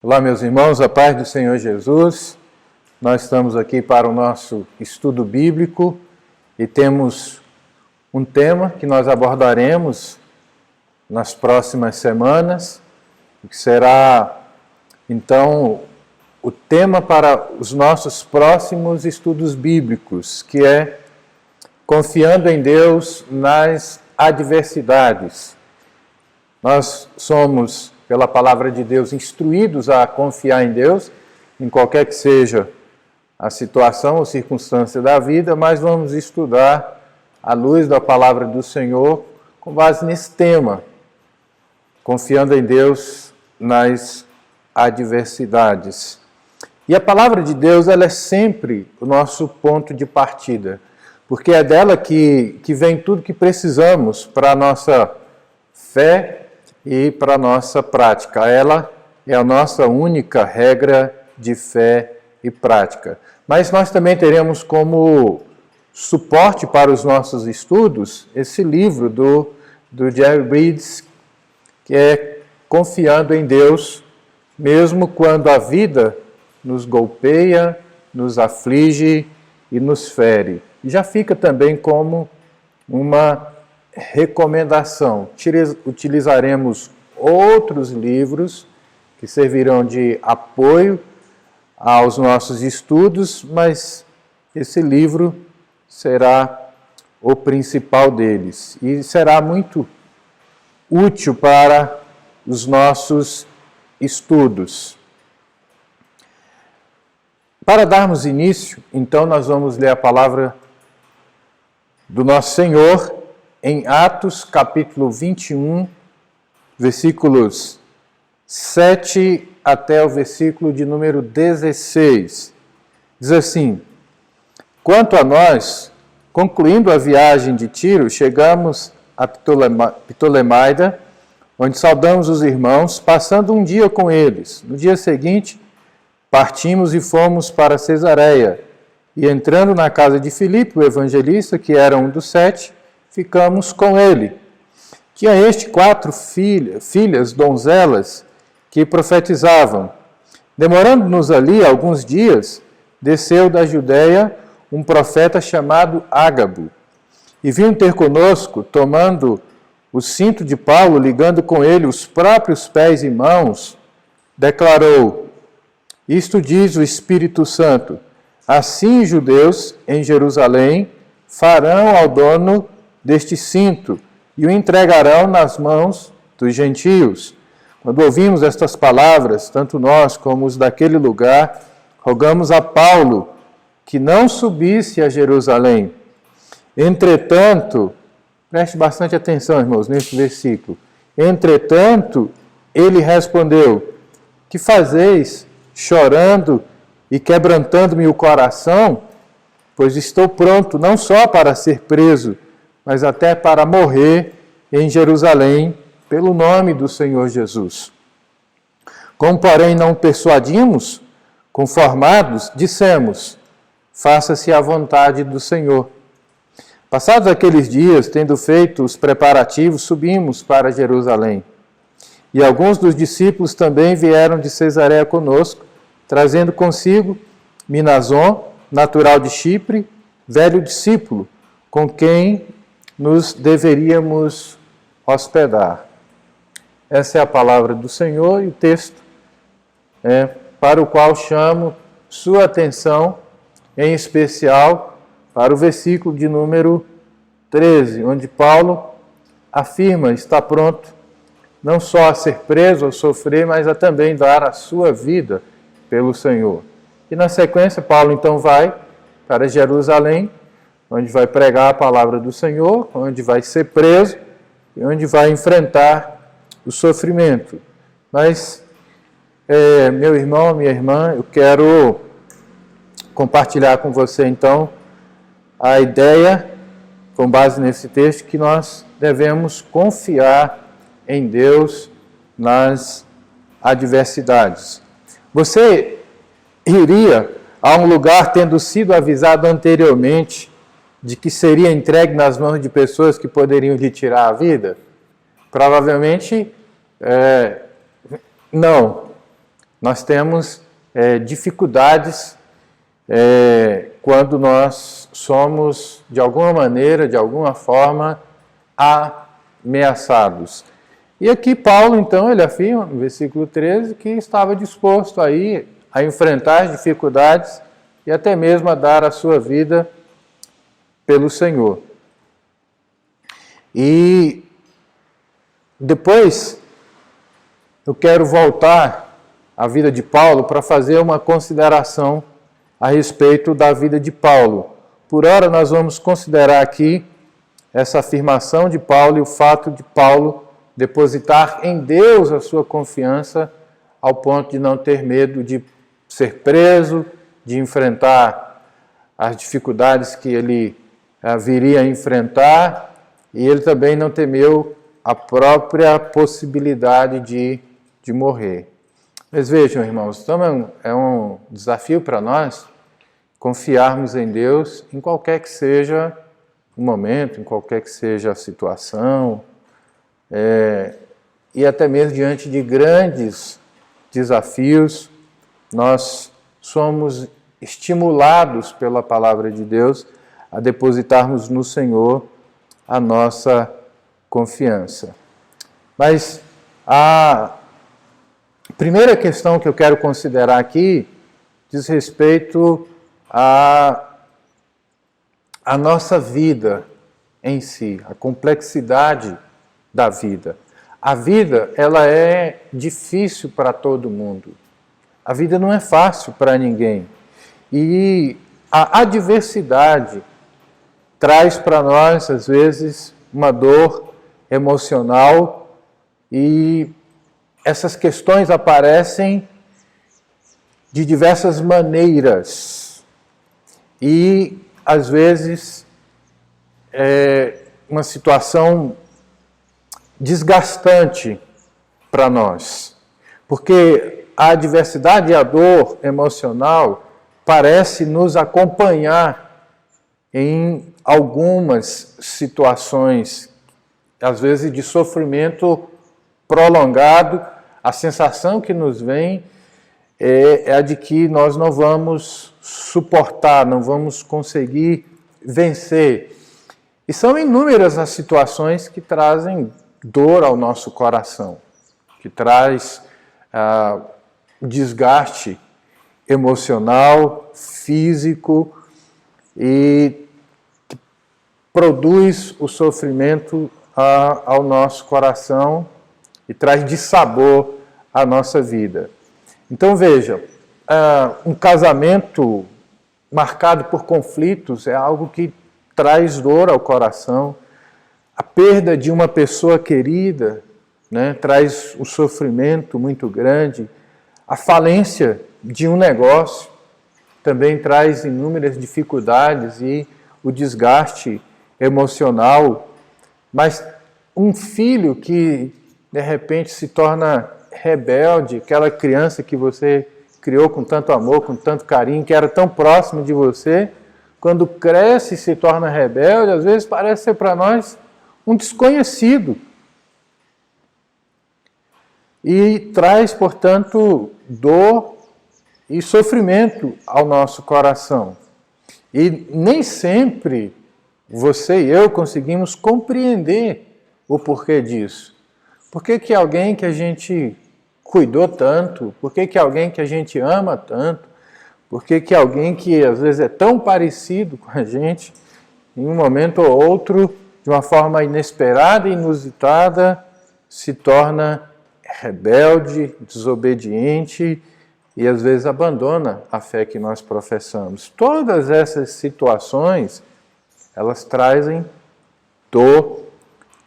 Olá, meus irmãos, a paz do Senhor Jesus. Nós estamos aqui para o nosso estudo bíblico e temos um tema que nós abordaremos nas próximas semanas, que será, então, o tema para os nossos próximos estudos bíblicos, que é confiando em Deus nas adversidades. Nós somos, pela palavra de Deus, instruídos a confiar em Deus, em qualquer que seja a situação ou circunstância da vida, mas vamos estudar à luz da palavra do Senhor com base nesse tema, confiando em Deus nas adversidades. E a palavra de Deus, ela é sempre o nosso ponto de partida, porque é dela que vem tudo que precisamos para a nossa fé e para a nossa prática. Ela é a nossa única regra de fé e prática. Mas nós também teremos como suporte para os nossos estudos esse livro do Jerry Bridges, que é Confiando em Deus, mesmo quando a vida nos golpeia, nos aflige e nos fere. E já fica também como uma recomendação. Utilizaremos outros livros que servirão de apoio aos nossos estudos, mas esse livro será o principal deles e será muito útil para os nossos estudos. Para darmos início, então, nós vamos ler a palavra do nosso Senhor em Atos, capítulo 21, versículos 7 até o versículo de número 16. Diz assim: Quanto a nós, concluindo a viagem de Tiro, chegamos a Ptolemaida, onde saudamos os irmãos, passando um dia com eles. No dia seguinte, partimos e fomos para Cesareia, e entrando na casa de Filipe, o evangelista, que era um dos 7, ficamos com ele. Tinha este 4 filhas donzelas que profetizavam. Demorando-nos ali alguns dias, desceu da Judéia um profeta chamado Ágabo, e vindo ter conosco, tomando o cinto de Paulo, ligando com ele os próprios pés e mãos, declarou: Isto diz o Espírito Santo, assim os judeus em Jerusalém farão ao dono deste cinto e o entregarão nas mãos dos gentios. Quando ouvimos estas palavras, tanto nós como os daquele lugar, rogamos a Paulo que não subisse a Jerusalém. Entretanto, preste bastante atenção, irmãos, neste versículo. Entretanto, ele respondeu: Que fazeis chorando e quebrantando-me o coração? Pois estou pronto não só para ser preso, mas até para morrer em Jerusalém, pelo nome do Senhor Jesus. Como, porém, não persuadimos, conformados, dissemos: faça-se a vontade do Senhor. Passados aqueles dias, tendo feito os preparativos, subimos para Jerusalém. E alguns dos discípulos também vieram de Cesareia conosco, trazendo consigo Minazon, natural de Chipre, velho discípulo, com quem nos deveríamos hospedar. Essa é a palavra do Senhor e o texto para o qual chamo sua atenção, em especial para o versículo de número 13, onde Paulo afirma estar pronto não só a ser preso ou sofrer, mas a também dar a sua vida pelo Senhor. E na sequência, Paulo então vai para Jerusalém, onde vai pregar a palavra do Senhor, onde vai ser preso e onde vai enfrentar o sofrimento. Mas, meu irmão, minha irmã, eu quero compartilhar com você então a ideia, com base nesse texto, que nós devemos confiar em Deus nas adversidades. Você iria a um lugar tendo sido avisado anteriormente de que seria entregue nas mãos de pessoas que poderiam lhe tirar a vida? Provavelmente, não. Nós temos dificuldades quando nós somos, de alguma maneira, de alguma forma, ameaçados. E aqui Paulo, então, ele afirma, no versículo 13, que estava disposto a enfrentar as dificuldades e até mesmo a dar a sua vida pelo Senhor. E depois eu quero voltar à vida de Paulo para fazer uma consideração a respeito da vida de Paulo. Por ora, nós vamos considerar aqui essa afirmação de Paulo e o fato de Paulo depositar em Deus a sua confiança ao ponto de não ter medo de ser preso, de enfrentar as dificuldades que ele viria a enfrentar, e ele também não temeu a própria possibilidade de morrer. Mas vejam, irmãos, então é um desafio para nós confiarmos em Deus em qualquer que seja o momento, em qualquer que seja a situação, e até mesmo diante de grandes desafios, nós somos estimulados pela palavra de Deus a depositarmos no Senhor a nossa confiança. Mas a primeira questão que eu quero considerar aqui diz respeito à nossa vida em si, a complexidade da vida. A vida, ela é difícil para todo mundo. A vida não é fácil para ninguém. E a adversidade traz para nós, às vezes, uma dor emocional, e essas questões aparecem de diversas maneiras. E, às vezes, é uma situação desgastante para nós. Porque a adversidade e a dor emocional parece nos acompanhar em algumas situações, às vezes de sofrimento prolongado. A sensação que nos vem é a de que nós não vamos suportar, não vamos conseguir vencer. E são inúmeras as situações que trazem dor ao nosso coração, que traz desgaste emocional, físico, e que produz o sofrimento ao nosso coração e traz dissabor à nossa vida. Então veja, um casamento marcado por conflitos é algo que traz dor ao coração. A perda de uma pessoa querida, né, traz um sofrimento muito grande. A falência de um negócio também traz inúmeras dificuldades e o desgaste emocional. Mas um filho que, de repente, se torna rebelde, aquela criança que você criou com tanto amor, com tanto carinho, que era tão próximo de você, quando cresce e se torna rebelde, às vezes parece ser para nós um desconhecido. E traz, portanto, dor e sofrimento ao nosso coração. E nem sempre você e eu conseguimos compreender o porquê disso. Por que alguém que a gente cuidou tanto? Por que alguém que a gente ama tanto? Por que alguém que às vezes é tão parecido com a gente, em um momento ou outro, de uma forma inesperada e inusitada, se torna rebelde, desobediente e às vezes abandona a fé que nós professamos? Todas essas situações, elas trazem dor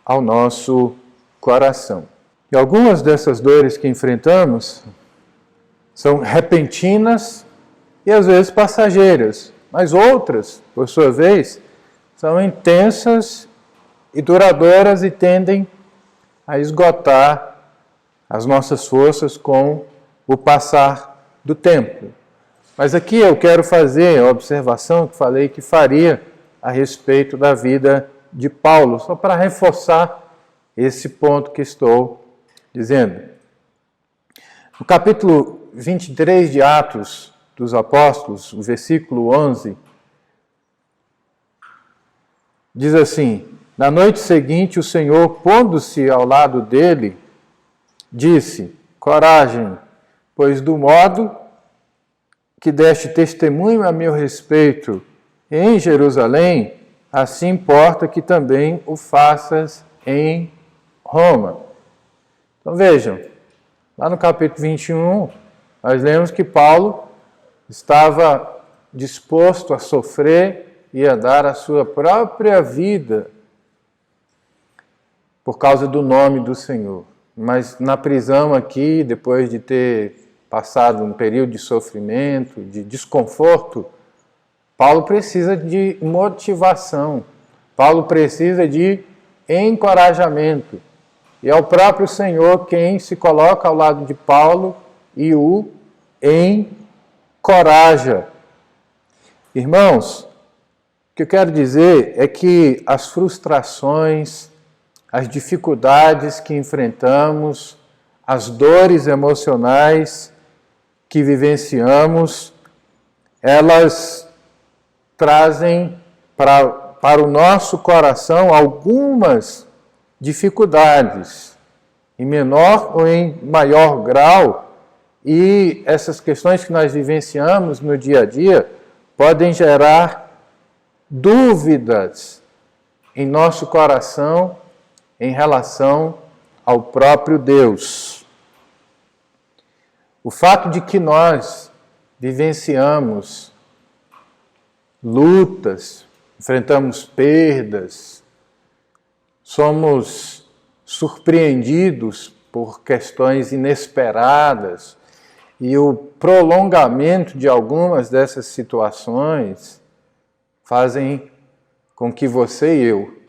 ao nosso coração. E algumas dessas dores que enfrentamos são repentinas e às vezes passageiras, mas outras, por sua vez, são intensas e duradouras e tendem a esgotar as nossas forças com o passar do tempo. Mas aqui eu quero fazer a observação que falei que faria a respeito da vida de Paulo, só para reforçar esse ponto que estou dizendo. No capítulo 23 de Atos dos Apóstolos, o versículo 11, diz assim: na noite seguinte, o Senhor, pondo-se ao lado dele, disse: coragem, pois do modo que deste testemunho a meu respeito em Jerusalém, assim importa que também o faças em Roma. Então vejam, lá no capítulo 21, nós lemos que Paulo estava disposto a sofrer e a dar a sua própria vida por causa do nome do Senhor. Mas na prisão aqui, depois de ter passado um período de sofrimento, de desconforto, Paulo precisa de motivação, Paulo precisa de encorajamento. E é o próprio Senhor quem se coloca ao lado de Paulo e o encoraja. Irmãos, o que eu quero dizer é que as frustrações, as dificuldades que enfrentamos, as dores emocionais que vivenciamos, elas trazem para o nosso coração algumas dificuldades, em menor ou em maior grau, e essas questões que nós vivenciamos no dia a dia podem gerar dúvidas em nosso coração em relação ao próprio Deus. O fato de que nós vivenciamos lutas, enfrentamos perdas, somos surpreendidos por questões inesperadas e o prolongamento de algumas dessas situações fazem com que você e eu,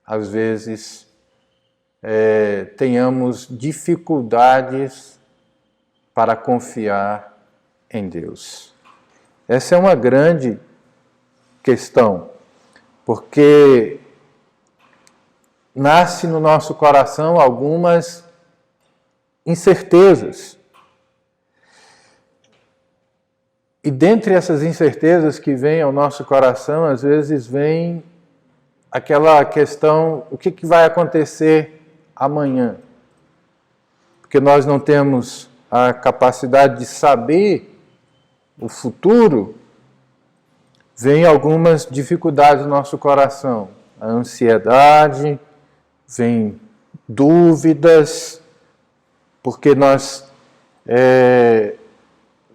às vezes, tenhamos dificuldades para confiar em Deus. Essa é uma grande questão, porque nasce no nosso coração algumas incertezas. E dentre essas incertezas que vêm ao nosso coração, às vezes vem aquela questão: o que vai acontecer amanhã? Porque nós não temos a capacidade de saber o futuro, vem algumas dificuldades no nosso coração. A ansiedade, vem dúvidas, porque nós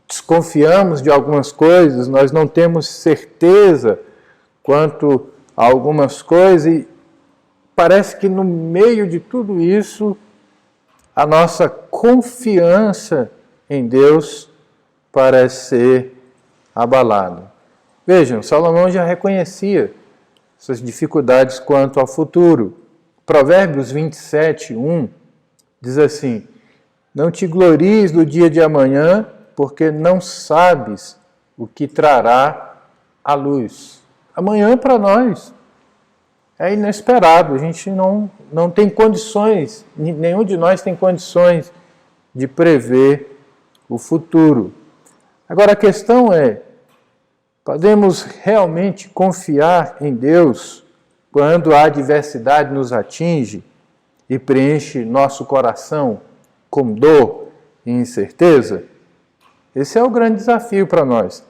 desconfiamos de algumas coisas, nós não temos certeza quanto a algumas coisas, e parece que no meio de tudo isso, a nossa confiança em Deus parece ser abalada. Vejam, Salomão já reconhecia essas dificuldades quanto ao futuro. Provérbios 27:1 diz assim: não te glories do dia de amanhã, porque não sabes o que trará a luz. Amanhã para nós é inesperado, a gente não tem condições, nenhum de nós tem condições de prever o futuro. Agora a questão é: podemos realmente confiar em Deus quando a adversidade nos atinge e preenche nosso coração com dor e incerteza? Esse é o grande desafio para nós.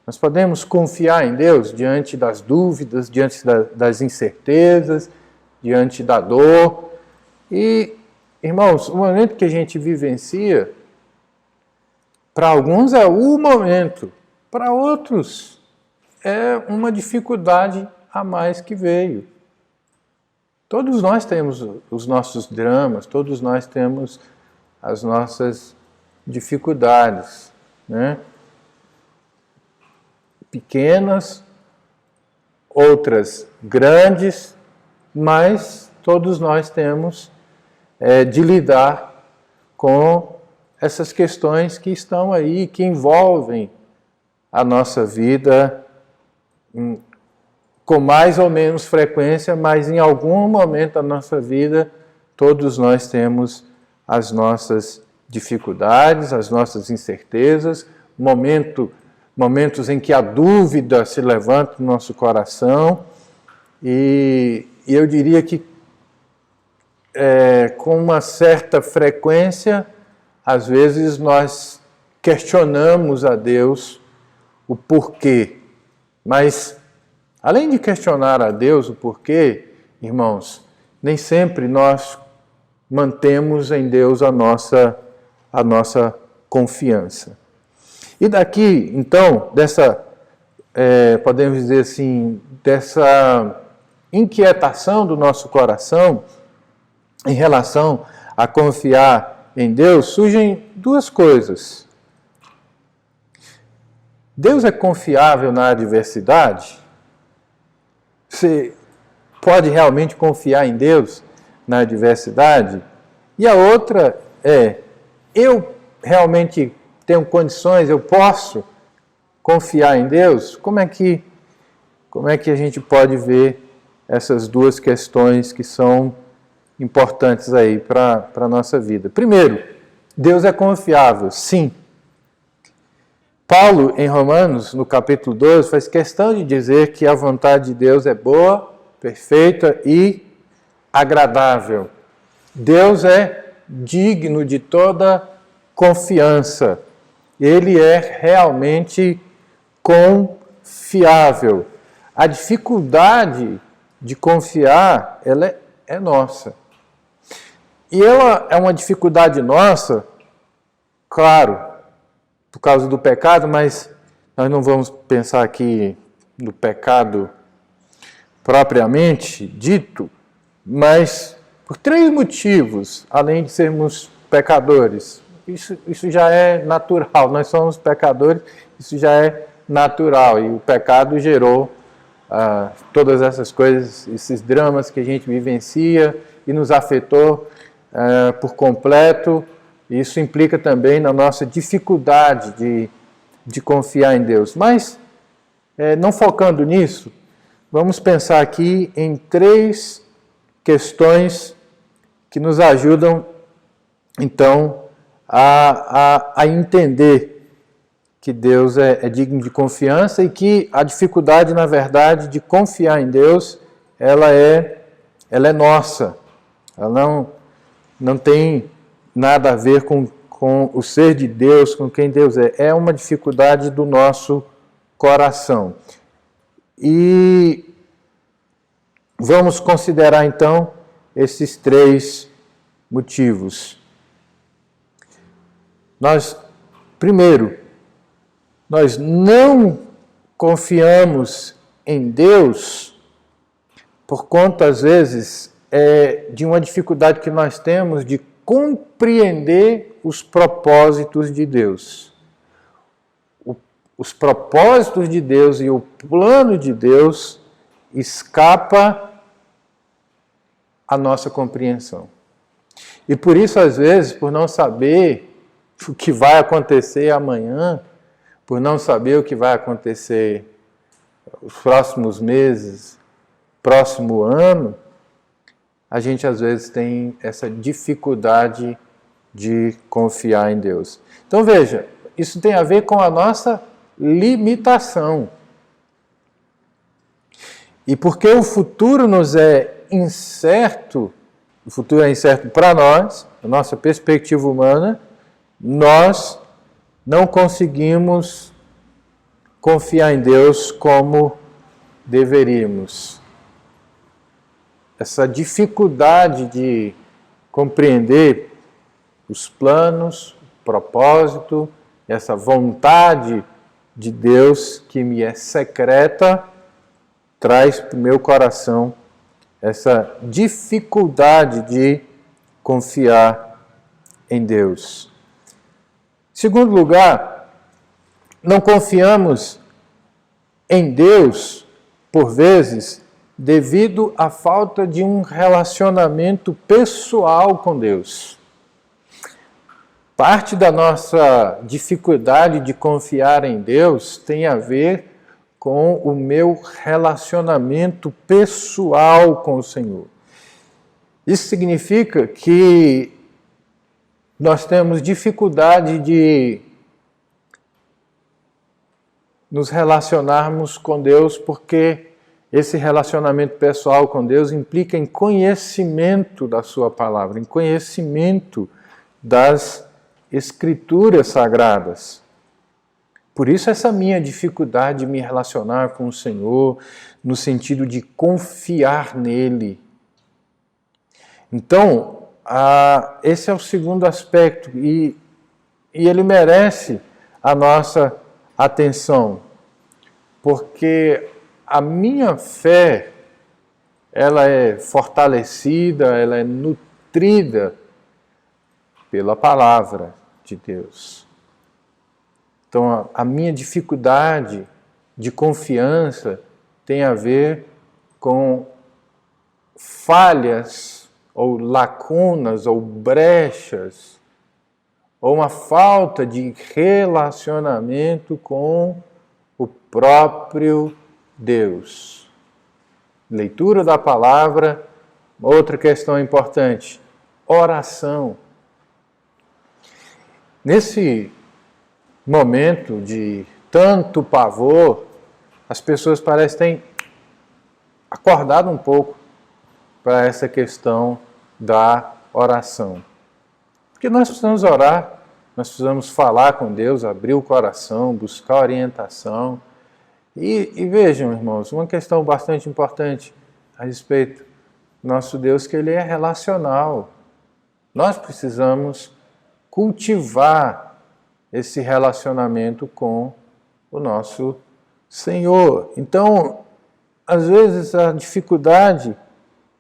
Nós podemos confiar em Deus diante das dúvidas, diante das incertezas, diante da dor. E, irmãos, o momento que a gente vivencia, para alguns é o momento, para outros é uma dificuldade a mais que veio. Todos nós temos os nossos dramas, todos nós temos as nossas dificuldades, né? Pequenas, outras grandes, mas todos nós temos de lidar com essas questões que estão aí, que envolvem a nossa vida com mais ou menos frequência, mas em algum momento da nossa vida, todos nós temos as nossas dificuldades, as nossas incertezas, momentos em que a dúvida se levanta no nosso coração, e eu diria que com uma certa frequência, às vezes nós questionamos a Deus o porquê. Mas, além de questionar a Deus o porquê, irmãos, nem sempre nós mantemos em Deus a nossa confiança. E daqui, então, podemos dizer assim, dessa inquietação do nosso coração em relação a confiar em Deus, surgem duas coisas. Deus é confiável na adversidade? Você pode realmente confiar em Deus na adversidade? E a outra eu realmente tenho condições, eu posso confiar em Deus? Como é que a gente pode ver essas duas questões que são importantes aí para a nossa vida? Primeiro, Deus é confiável, sim. Paulo, em Romanos, no capítulo 12, faz questão de dizer que a vontade de Deus é boa, perfeita e agradável. Deus é digno de toda confiança. Ele é realmente confiável. A dificuldade de confiar, ela é nossa. E ela é uma dificuldade nossa, claro, por causa do pecado, mas nós não vamos pensar aqui no pecado propriamente dito, mas por três motivos, além de sermos pecadores. Isso já é natural, nós somos pecadores, isso já é natural, e o pecado gerou todas essas coisas, esses dramas que a gente vivencia e nos afetou por completo. Isso implica também na nossa dificuldade de confiar em Deus. Mas, não focando nisso, vamos pensar aqui em três questões que nos ajudam, então, a entender que Deus é digno de confiança e que a dificuldade, na verdade, de confiar em Deus, ela é nossa. Ela não tem nada a ver com o ser de Deus, com quem Deus é. É uma dificuldade do nosso coração. E vamos considerar, então, esses três motivos. Primeiro, nós não confiamos em Deus por conta, às vezes, de uma dificuldade que nós temos de compreender os propósitos de Deus. Os propósitos de Deus e o plano de Deus escapa à nossa compreensão. E por isso, às vezes, por não saber o que vai acontecer amanhã, por não saber o que vai acontecer os próximos meses, próximo ano, a gente às vezes tem essa dificuldade de confiar em Deus. Então veja, isso tem a ver com a nossa limitação. E porque o futuro nos é incerto, o futuro é incerto para nós, a nossa perspectiva humana, nós não conseguimos confiar em Deus como deveríamos. Essa dificuldade de compreender os planos, o propósito, essa vontade de Deus que me é secreta, traz para o meu coração essa dificuldade de confiar em Deus. Em segundo lugar, não confiamos em Deus, por vezes, devido à falta de um relacionamento pessoal com Deus. Parte da nossa dificuldade de confiar em Deus tem a ver com o meu relacionamento pessoal com o Senhor. Isso significa que nós temos dificuldade de nos relacionarmos com Deus porque esse relacionamento pessoal com Deus implica em conhecimento da sua palavra, em conhecimento das Escrituras Sagradas. Por isso essa minha dificuldade de me relacionar com o Senhor, no sentido de confiar nele. Então, esse é o segundo aspecto e ele merece a nossa atenção, porque a minha fé, ela é fortalecida, ela é nutrida pela palavra de Deus. Então, a minha dificuldade de confiança tem a ver com falhas, ou lacunas, ou brechas, ou uma falta de relacionamento com o próprio Deus. Leitura da palavra, outra questão importante, oração. Nesse momento de tanto pavor, as pessoas parecem terem acordado um pouco para essa questão da oração. Porque nós precisamos orar, nós precisamos falar com Deus, abrir o coração, buscar orientação. E vejam, irmãos, uma questão bastante importante a respeito do nosso Deus, que ele é relacional. Nós precisamos cultivar esse relacionamento com o nosso Senhor. Então, às vezes a dificuldade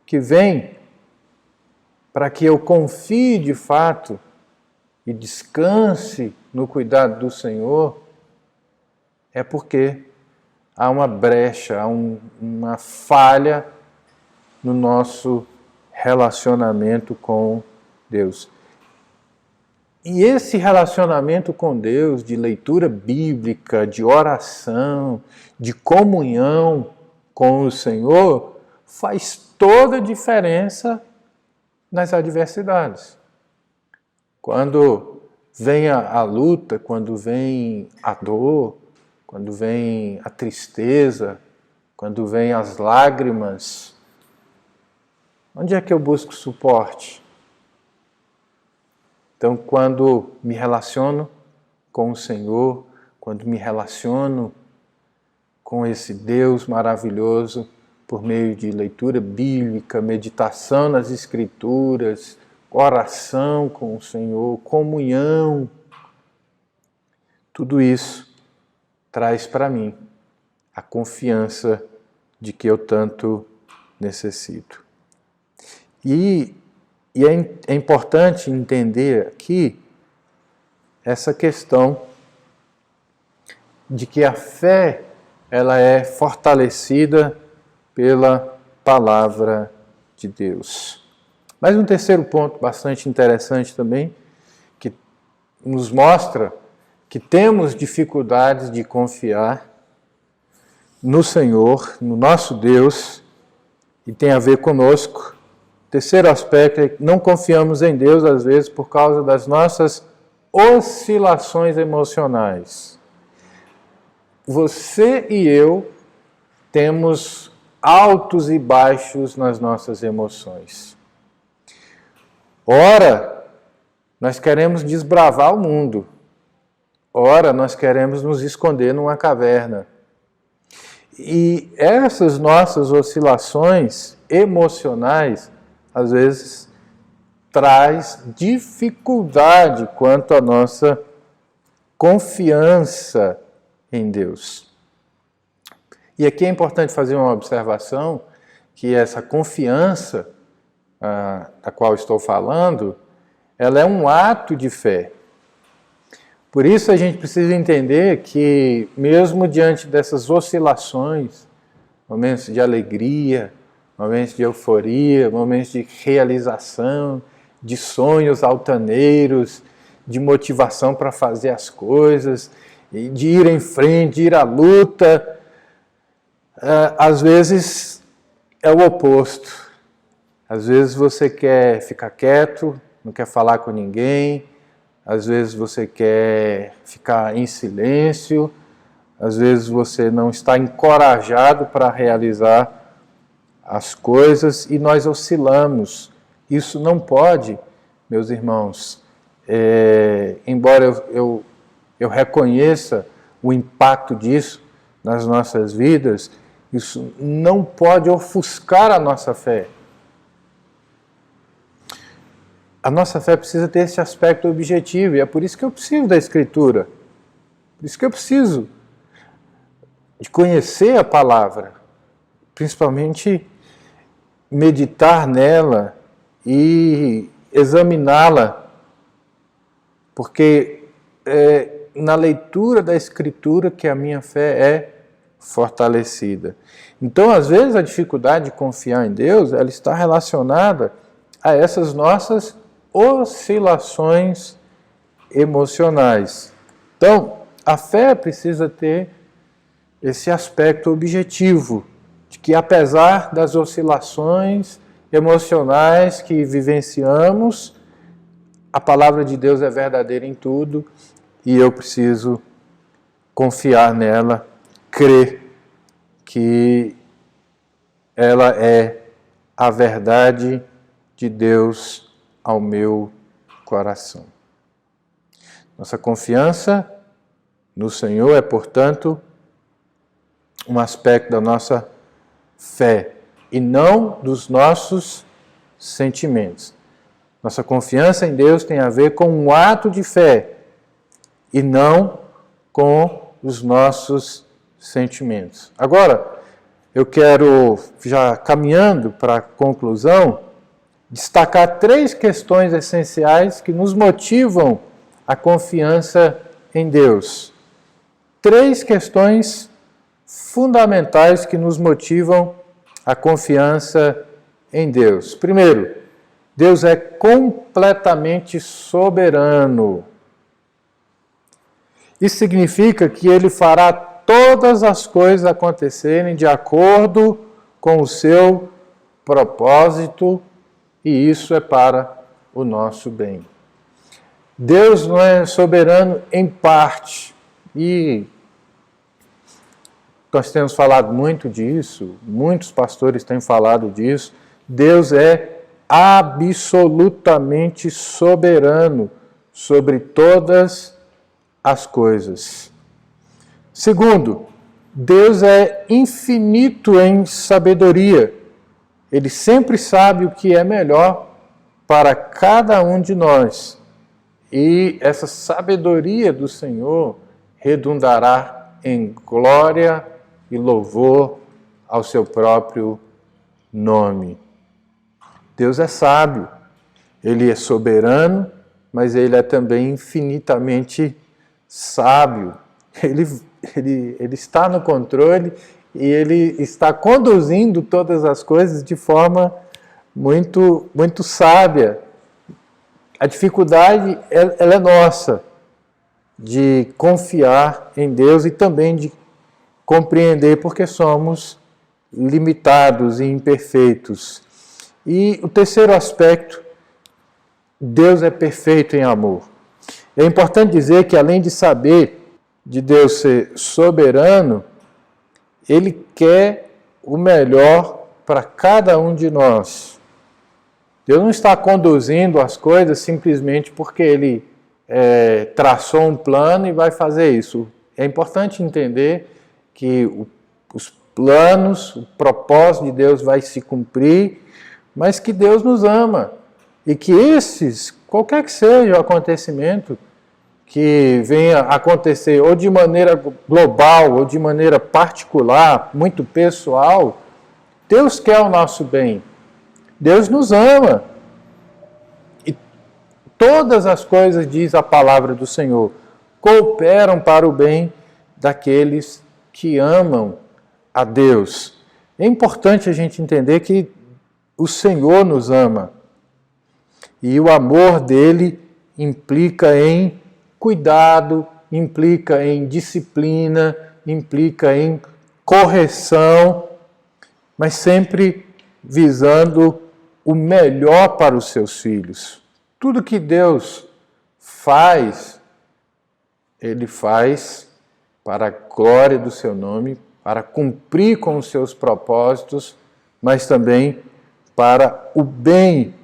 que vem para que eu confie de fato e descanse no cuidado do Senhor é porque há uma brecha, há uma falha no nosso relacionamento com Deus. E esse relacionamento com Deus, de leitura bíblica, de oração, de comunhão com o Senhor, faz toda a diferença nas adversidades. Quando vem a luta, quando vem a dor, quando vem a tristeza, quando vem as lágrimas, onde é que eu busco suporte? Então, quando me relaciono com o Senhor, quando me relaciono com esse Deus maravilhoso, por meio de leitura bíblica, meditação nas Escrituras, oração com o Senhor, comunhão, tudo isso traz para mim a confiança de que eu tanto necessito. E é importante entender aqui essa questão de que a fé ela é fortalecida pela palavra de Deus. Mas um terceiro ponto bastante interessante também, que nos mostra que temos dificuldades de confiar no Senhor, no nosso Deus, e tem a ver conosco. O terceiro aspecto é que não confiamos em Deus, às vezes, por causa das nossas oscilações emocionais. Você e eu temos altos e baixos nas nossas emoções. Ora, nós queremos desbravar o mundo. Ora, nós queremos nos esconder numa caverna. E essas nossas oscilações emocionais, às vezes, traz dificuldade quanto à nossa confiança em Deus. E aqui é importante fazer uma observação, que essa confiança da qual estou falando, ela é um ato de fé. Por isso a gente precisa entender que, mesmo diante dessas oscilações, momentos de alegria, momentos de euforia, momentos de realização, de sonhos altaneiros, de motivação para fazer as coisas, de ir em frente, de ir à luta, às vezes é o oposto. Às vezes você quer ficar quieto, não quer falar com ninguém, às vezes você quer ficar em silêncio, às vezes você não está encorajado para realizar as coisas e nós oscilamos. Isso não pode, meus irmãos, embora eu reconheça o impacto disso nas nossas vidas, isso não pode ofuscar a nossa fé. A nossa fé precisa ter esse aspecto objetivo, e é por isso que eu preciso da Escritura. Por isso que eu preciso de conhecer a palavra, principalmente meditar nela e examiná-la, porque é na leitura da Escritura que a minha fé é fortalecida. Então, às vezes, a dificuldade de confiar em Deus, ela está relacionada a essas nossas oscilações emocionais. Então, a fé precisa ter esse aspecto objetivo, de que apesar das oscilações emocionais que vivenciamos, a palavra de Deus é verdadeira em tudo e eu preciso confiar nela, crer que ela é a verdade de Deus ao meu coração. Nossa confiança no Senhor é, portanto, um aspecto da nossa fé e não dos nossos sentimentos. Nossa confiança em Deus tem a ver com um ato de fé e não com os nossos sentimentos. Agora, eu quero, já caminhando para a conclusão, destacar 3 questões essenciais que nos motivam a confiança em Deus. 3 questões fundamentais que nos motivam a confiança em Deus. Primeiro, Deus é completamente soberano. Isso significa que Ele fará todas as coisas acontecerem de acordo com o seu propósito, e isso é para o nosso bem. Deus não é soberano em parte, e nós temos falado muito disso, muitos pastores têm falado disso. Deus é absolutamente soberano sobre todas as coisas. Segundo, Deus é infinito em sabedoria. Ele sempre sabe o que é melhor para cada um de nós. E essa sabedoria do Senhor redundará em glória e louvor ao seu próprio nome. Deus é sábio, Ele é soberano, mas Ele é também infinitamente sábio. Ele está no controle e Ele está conduzindo todas as coisas de forma muito, muito sábia. A dificuldade ela é nossa de confiar em Deus e também de compreender porque somos limitados e imperfeitos. E o terceiro aspecto, Deus é perfeito em amor. É importante dizer que além de saber de Deus ser soberano, Ele quer o melhor para cada um de nós. Deus não está conduzindo as coisas simplesmente porque Ele traçou um plano e vai fazer isso. É importante entender que os planos, o propósito de Deus vai se cumprir, mas que Deus nos ama e que qualquer que seja o acontecimento que venha acontecer ou de maneira global ou de maneira particular, muito pessoal, Deus quer o nosso bem. Deus nos ama. E todas as coisas, diz a palavra do Senhor, cooperam para o bem daqueles que amam a Deus. É importante a gente entender que o Senhor nos ama. E o amor dele implica em cuidado, implica em disciplina, implica em correção, mas sempre visando o melhor para os seus filhos. tudo que Deus faz, Ele faz para a glória do seu nome, para cumprir com os seus propósitos, mas também para o bem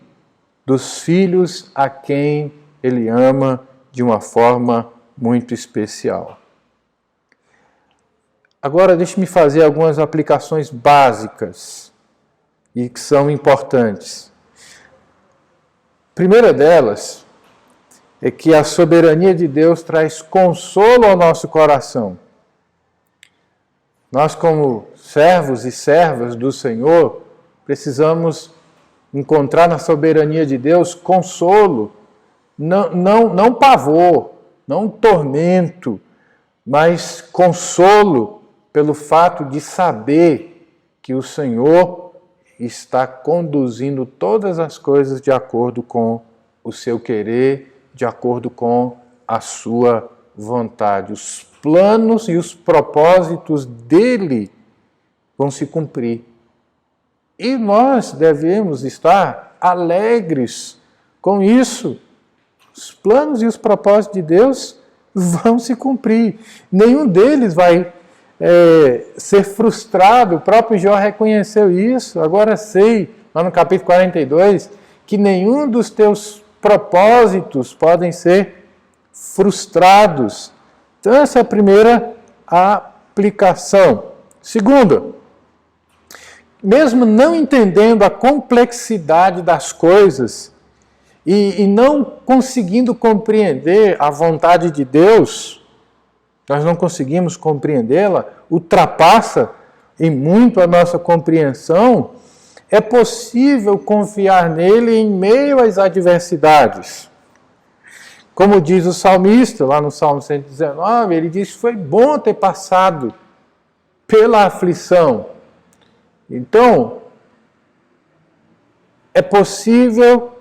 dos filhos a quem Ele ama de uma forma muito especial. Agora, deixe-me fazer algumas aplicações básicas e que são importantes. A primeira delas é que a soberania de Deus traz consolo ao nosso coração. Nós, como servos e servas do Senhor, precisamos encontrar na soberania de Deus consolo, não pavor, não tormento, mas consolo pelo fato de saber que o Senhor está conduzindo todas as coisas de acordo com o seu querer, de acordo com a sua vontade. Os planos e os propósitos dele vão se cumprir. E nós devemos estar alegres com isso. Os planos e os propósitos de Deus vão se cumprir. Nenhum deles vai ser frustrado. O próprio Jó reconheceu isso. Agora sei, lá no capítulo 42, que nenhum dos teus propósitos podem ser frustrados. Então, essa é a primeira aplicação. Segunda, mesmo não entendendo a complexidade das coisas e não conseguindo compreender a vontade de Deus, nós não conseguimos compreendê-la, ultrapassa em muito a nossa compreensão, é possível confiar nele em meio às adversidades. Como diz o salmista, lá no Salmo 119, ele diz que foi bom ter passado pela aflição. Então, é possível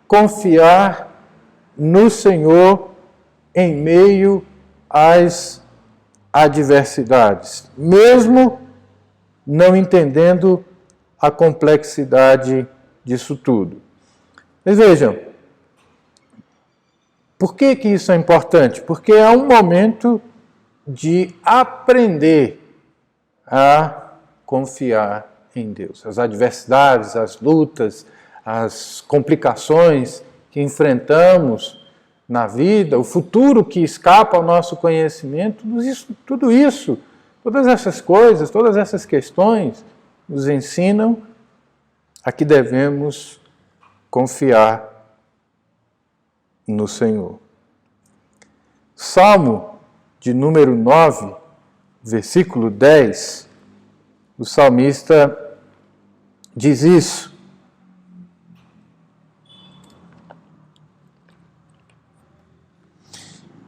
confiar no Senhor em meio às adversidades, mesmo não entendendo a complexidade disso tudo. Mas vejam, por que isso é importante? Porque é um momento de aprender a confiar em Deus. As adversidades, as lutas, as complicações que enfrentamos na vida, o futuro que escapa ao nosso conhecimento, tudo isso, todas essas coisas, todas essas questões nos ensinam a que devemos confiar no Senhor. Salmo de número 9, versículo 10, o salmista diz isso.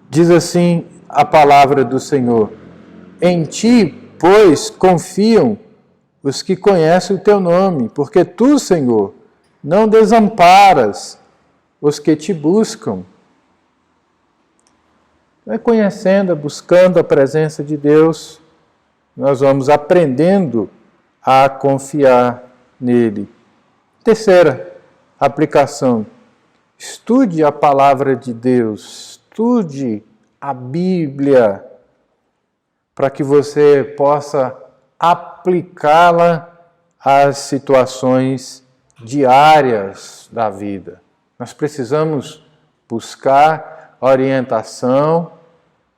Diz assim a palavra do Senhor: em ti, pois, confiam os que conhecem o teu nome, porque tu, Senhor, não desamparas os que te buscam. Conhecendo, buscando a presença de Deus, nós vamos aprendendo a confiar nele. Terceira aplicação: estude a palavra de Deus, estude a Bíblia, para que você possa aplicá-la às situações diárias da vida. Nós precisamos buscar orientação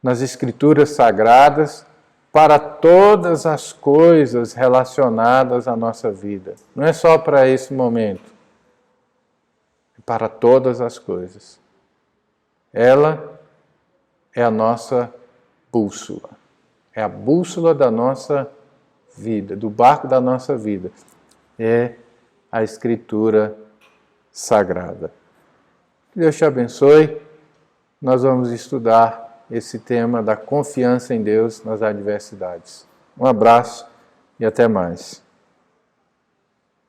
nas Escrituras Sagradas para todas as coisas relacionadas à nossa vida. Não é só para esse momento, é para todas as coisas. Ela é a nossa bússola, é a bússola da nossa vida, do barco da nossa vida. É a Escritura Sagrada. Que Deus te abençoe. Nós vamos estudar esse tema da confiança em Deus nas adversidades. Um abraço e até mais.